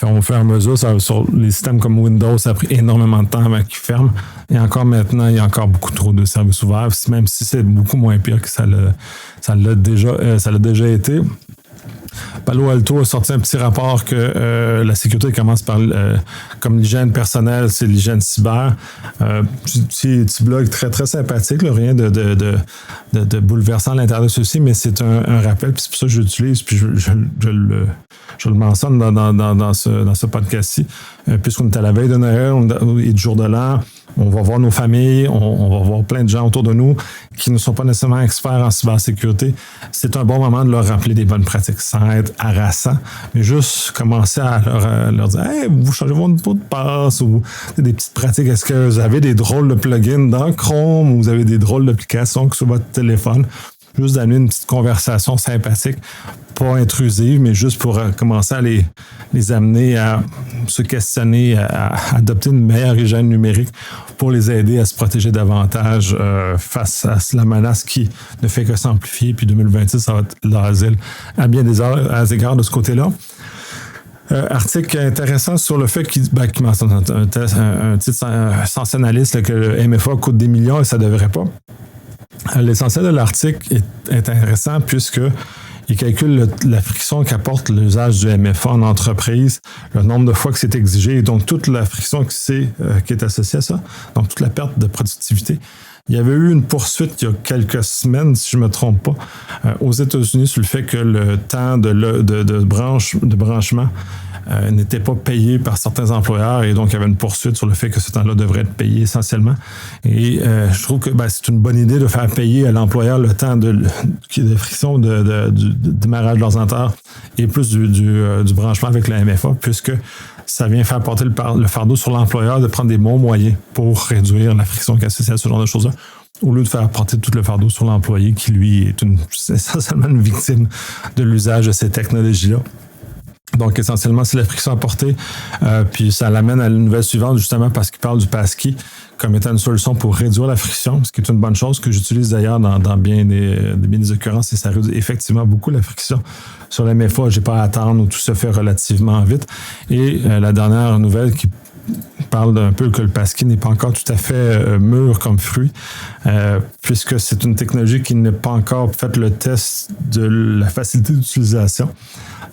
On fait à mesure. Sur les systèmes comme Windows, ça a pris énormément de temps avant qu'ils ferment. Et encore maintenant, il y a encore beaucoup trop de services ouverts, même si c'est beaucoup moins pire que ça l'a déjà été. Palo Alto a sorti un petit rapport que la sécurité commence par comme l'hygiène personnelle, c'est l'hygiène cyber. Petit blog très, très sympathique, là, rien de bouleversant à l'intérieur de ceci, mais c'est un rappel, puis c'est pour ça que je l'utilise, puis je le mentionne dans ce podcast-ci, puisqu'on est à la veille de Noël et du jour de l'an. On va voir nos familles, on va voir plein de gens autour de nous qui ne sont pas nécessairement experts en cybersécurité. C'est un bon moment de leur rappeler des bonnes pratiques sans être harassant, mais juste commencer à leur dire « Hey, vous changez votre mot de passe » ou des petites pratiques. Est-ce que vous avez des drôles de plugins dans Chrome ou vous avez des drôles d'applications sur votre téléphone? Juste d'amener une petite conversation sympathique, pas intrusive, mais juste pour commencer à les amener à se questionner, à adopter une meilleure hygiène numérique pour les aider à se protéger davantage face à la menace qui ne fait que s'amplifier. Puis 2026, ça va être l'asile à bien des égards de ce côté-là. Article intéressant sur le fait qu'il mentionne un titre sensationnaliste que le MFA coûte des millions et ça ne devrait pas. L'essentiel de l'article est intéressant puisqu'il calcule la friction qu'apporte l'usage du MFA en entreprise, le nombre de fois que c'est exigé et donc toute la friction qui est associée à ça, donc toute la perte de productivité. Il y avait eu une poursuite il y a quelques semaines, si je ne me trompe pas, aux États-Unis sur le fait que le temps de branchement n'était pas payé par certains employeurs et donc il y avait une poursuite sur le fait que ce temps-là devrait être payé essentiellement. Et je trouve que c'est une bonne idée de faire payer à l'employeur le temps de friction du démarrage de l'ordinateur et plus du branchement avec la MFA, puisque ça vient faire porter le fardeau sur l'employeur de prendre des bons moyens pour réduire la friction qui est associée à ce genre de choses-là, au lieu de faire porter tout le fardeau sur l'employé qui, lui, est essentiellement une victime de l'usage de ces technologies-là. Donc, essentiellement, c'est la friction apportée. Puis ça l'amène à la nouvelle suivante, justement, parce qu'il parle du passkey comme étant une solution pour réduire la friction, ce qui est une bonne chose que j'utilise d'ailleurs dans bien des occurrences et ça réduit effectivement beaucoup la friction. Sur la MFA, je n'ai pas à attendre où tout se fait relativement vite. Et la dernière nouvelle qui parle d'un peu que le passkey n'est pas encore tout à fait mûr comme fruit, puisque c'est une technologie qui n'a pas encore fait le test de la facilité d'utilisation.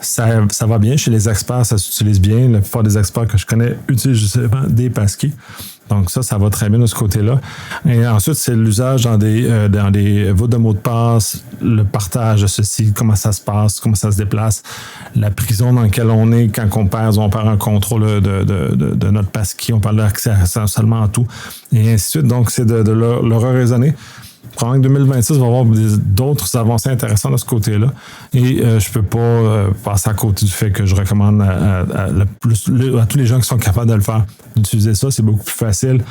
Ça va bien. Chez les experts, ça s'utilise bien. La plupart des experts que je connais utilisent justement des passkeys. Donc ça va très bien de ce côté-là. Et ensuite, c'est l'usage dans des voûtes de mots de passe, le partage de ceci, comment ça se passe, comment ça se déplace, la prison dans laquelle on est quand on perd un contrôle de notre passkey, on parle d'accès seulement à tout, et ainsi de suite. Donc, c'est de le raisonner. Probablement que 2026 va avoir d'autres avancées intéressantes de ce côté-là. Et je ne peux pas passer à côté du fait que je recommande à tous les gens qui sont capables de le faire d'utiliser ça. C'est beaucoup plus facile.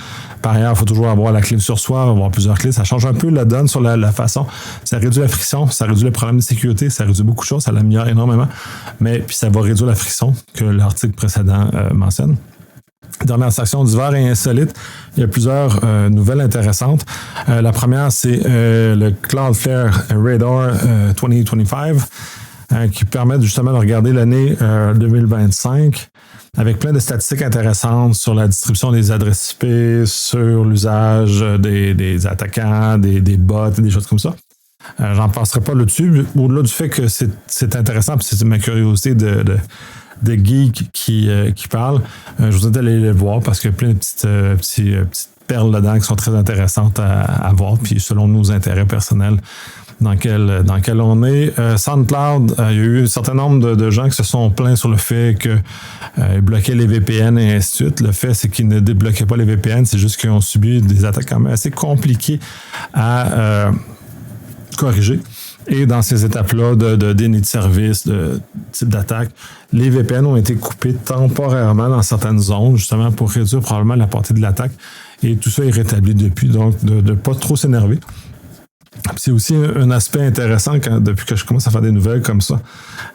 Par ailleurs, il faut toujours avoir la clé sur soi, avoir plusieurs clés. Ça change un peu la donne sur la façon. Ça réduit la friction, ça réduit les problèmes de sécurité, ça réduit beaucoup de choses, ça l'améliore énormément. Mais puis ça va réduire la friction que l'article précédent mentionne. Dernière section d'hiver et insolite, il y a plusieurs nouvelles intéressantes. La première, c'est le Cloudflare Radar 2025 qui permet justement de regarder l'année 2025 avec plein de statistiques intéressantes sur la distribution des adresses IP, sur l'usage des attaquants, des bots, des choses comme ça. J'en passerai pas là-dessus, au-delà du fait que c'est intéressant, puis c'est ma curiosité de geeks qui parlent. Je vous invite à aller les voir parce qu'il y a plein de petites perles dedans qui sont très intéressantes à voir, puis selon nos intérêts personnels dans lequel on est. SoundCloud, il y a eu un certain nombre de gens qui se sont plaints sur le fait qu'ils bloquaient les VPN et ainsi de suite. Le fait, c'est qu'ils ne débloquaient pas les VPN, c'est juste qu'ils ont subi des attaques quand même assez compliquées à corriger. Et dans ces étapes-là de déni de service, de type d'attaque, les VPN ont été coupés temporairement dans certaines zones, justement pour réduire probablement la portée de l'attaque. Et tout ça est rétabli depuis, donc de ne pas trop s'énerver. C'est aussi un aspect intéressant depuis que je commence à faire des nouvelles comme ça,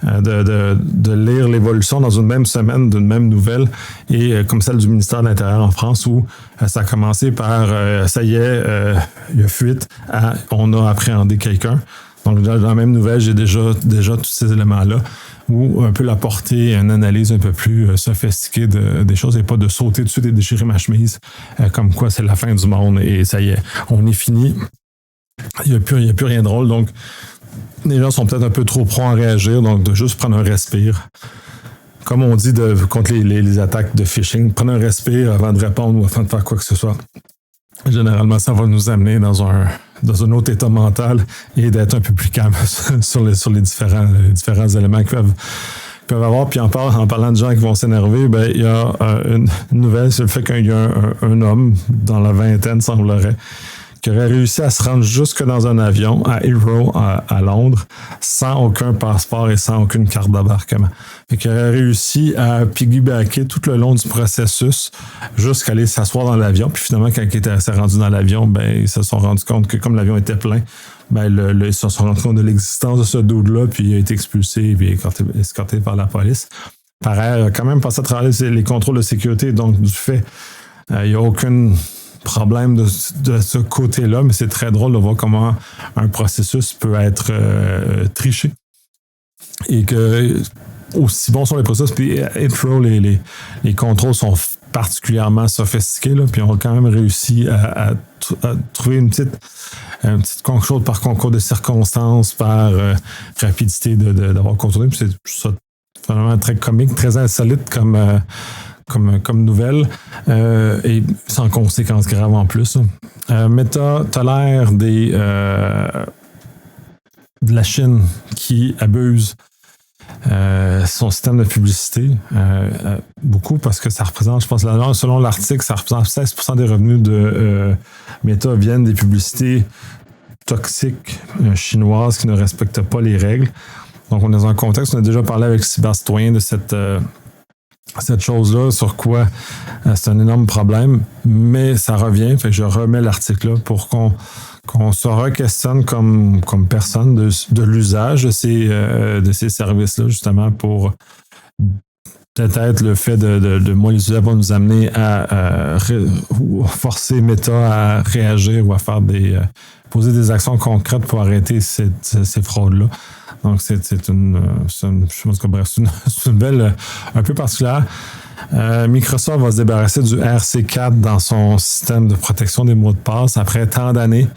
de lire l'évolution dans une même semaine d'une même nouvelle, et comme celle du ministère de l'Intérieur en France où ça a commencé par ça y est, il y a fuite, on a appréhendé quelqu'un. Donc, dans la même nouvelle, j'ai déjà tous ces éléments-là où un peu la portée, une analyse un peu plus sophistiquée des choses et pas de sauter dessus et déchirer ma chemise comme quoi c'est la fin du monde et ça y est, on est fini. Il n'y a plus rien de drôle. Donc, les gens sont peut-être un peu trop prompts à réagir, donc de juste prendre un respire. Comme on dit contre les attaques de phishing, prendre un respire avant de répondre ou avant de faire quoi que ce soit. Généralement, ça va nous amener dans un autre état mental et d'être un peu plus calme sur les différents éléments qu'ils peuvent avoir. Puis en parlant de gens qui vont s'énerver, ben il y a une nouvelle sur le fait qu'il y a un homme dans la vingtaine, semblerait, qui aurait réussi à se rendre jusque dans un avion à Heathrow, à Londres, sans aucun passeport et sans aucune carte d'embarquement. Et qui aurait réussi à piggybacker tout le long du processus jusqu'à aller s'asseoir dans l'avion. Puis finalement, quand il s'est rendu dans l'avion, ben ils se sont rendus compte que comme l'avion était plein, ben ils se sont rendus compte de l'existence de ce dude-là, puis il a été expulsé et escorté par la police. Pareil, il a quand même passé à travers les contrôles de sécurité, donc du fait, il n'y a aucune problème de ce côté-là, mais c'est très drôle de voir comment un processus peut être triché. Et que aussi bon sont les processus, puis Heathrow, les contrôles sont particulièrement sophistiqués, là, puis on a quand même réussi à trouver une petite chose par concours de circonstances, par rapidité d'avoir contourné, puis c'est ça vraiment très comique, très insolite comme nouvelle, et sans conséquences graves en plus. Meta tolère de la Chine qui abuse son système de publicité beaucoup parce que ça représente, je pense, selon l'article, ça représente 16% des revenus de Meta viennent des publicités toxiques chinoises qui ne respectent pas les règles. Donc, on est dans un contexte, on a déjà parlé avec Cybercitoyen de cette chose-là, sur quoi c'est un énorme problème, mais ça revient, fait que je remets l'article là pour qu'on se re-questionne comme personne de l'usage de ces services-là, justement, pour peut-être le fait de moins les utiliser va nous amener à forcer Meta à réagir ou à faire poser des actions concrètes pour arrêter ces fraudes-là. Donc, c'est une nouvelle un peu particulière. Microsoft va se débarrasser du RC4 dans son système de protection des mots de passe après tant d'années.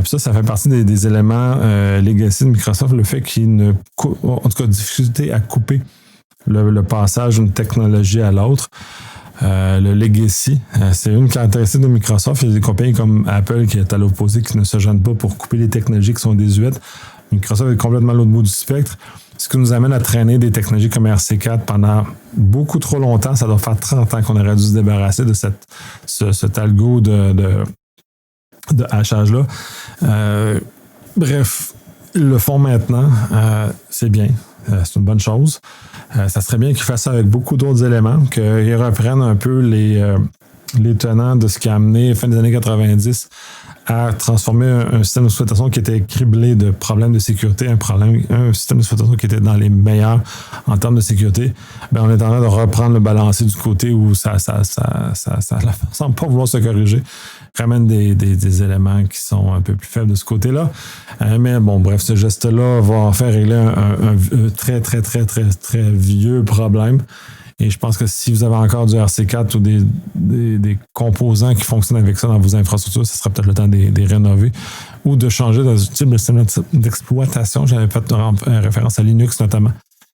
Ça fait partie des éléments legacy de Microsoft, le fait qu'il ne... En tout cas, difficulté à couper le passage d'une technologie à l'autre. Le legacy, c'est une caractéristique de Microsoft. Il y a des compagnies comme Apple qui est à l'opposé, qui ne se gênent pas pour couper les technologies qui sont désuètes. Microsoft est complètement à l'autre bout du spectre. Ce qui nous amène à traîner des technologies comme RC4 pendant beaucoup trop longtemps. Ça doit faire 30 ans qu'on aurait dû se débarrasser de cet algo de hachage-là. Bref, ils le font maintenant. C'est bien. C'est une bonne chose. Ça serait bien qu'ils fassent ça avec beaucoup d'autres éléments, qu'ils reprennent un peu les tenants de ce qui a amené, fin des années 90, à transformer un système d'exploitation qui était criblé de problèmes de sécurité, un système d'exploitation qui était dans les meilleurs en termes de sécurité. On est en train de reprendre le balancier du côté où ça semble pas vouloir se corriger. Ramène des éléments qui sont un peu plus faibles de ce côté-là. Mais bon, bref, ce geste-là va en faire régler un très, très, très, très, très vieux problème. Et je pense que si vous avez encore du RC4 ou des composants qui fonctionnent avec ça dans vos infrastructures, ce sera peut-être le temps de les rénover ou de changer dans un type de système d'exploitation. J'avais fait référence à Linux notamment,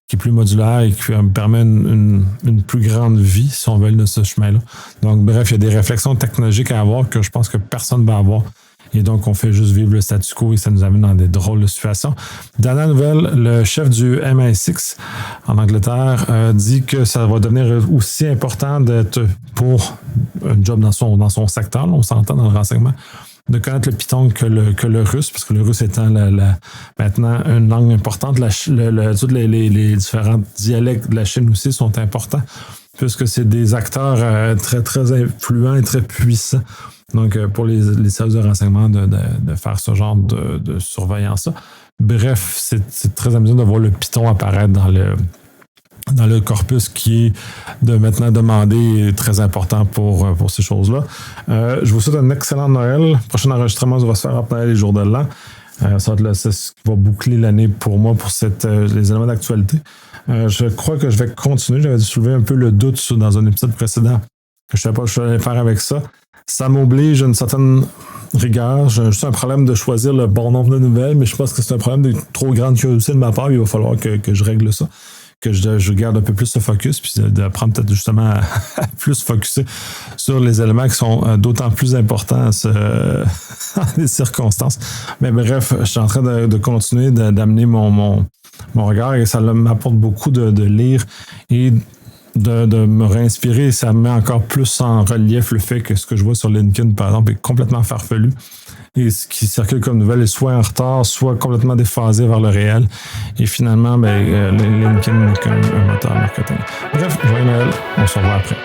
qui est plus modulaire et qui permet une plus grande vie, si on veut, de ce chemin-là. Donc, bref, il y a des réflexions technologiques à avoir que je pense que personne ne va avoir. Et donc, on fait juste vivre le statu quo et ça nous amène dans des drôles de situations. Dernière nouvelle, le chef du MI6 en Angleterre dit que ça va devenir aussi important d'être pour un job dans son secteur, là, on s'entend dans le renseignement, de connaître le Python que le russe, parce que le russe étant maintenant une langue importante, tous les différents dialectes de la Chine aussi sont importants, puisque c'est des acteurs très, très influents et très puissants. Donc, pour les services de renseignement, de faire ce genre de surveillance-là. Bref, c'est très amusant de voir le Python apparaître dans le corpus qui est de maintenant demandé très important pour ces choses-là. Je vous souhaite un excellent Noël. Le prochain enregistrement va se faire après les jours de l'an. Ça va être c'est ce qui va boucler l'année pour moi pour les éléments d'actualité. Je crois que je vais continuer. J'avais soulevé un peu le doute dans un épisode précédent que je ne savais pas ce que je allais faire avec ça. Ça m'oblige à une certaine rigueur. J'ai juste un problème de choisir le bon nombre de nouvelles, mais je pense que c'est un problème de trop grande curiosité de ma part. Il va falloir que je règle ça, que je garde un peu plus ce focus, puis d'apprendre peut-être justement à plus focuser sur les éléments qui sont d'autant plus importants dans les circonstances. Mais bref, je suis en train de continuer d'amener mon regard et ça m'apporte beaucoup de lire et de me réinspirer. Ça me met encore plus en relief le fait que ce que je vois sur LinkedIn, par exemple, est complètement farfelu. Et ce qui circule comme nouvelle est soit en retard, soit complètement déphasé vers le réel. Et finalement, LinkedIn n'est qu'un moteur marketing. Bref, joyeux Noël. On se revoit après.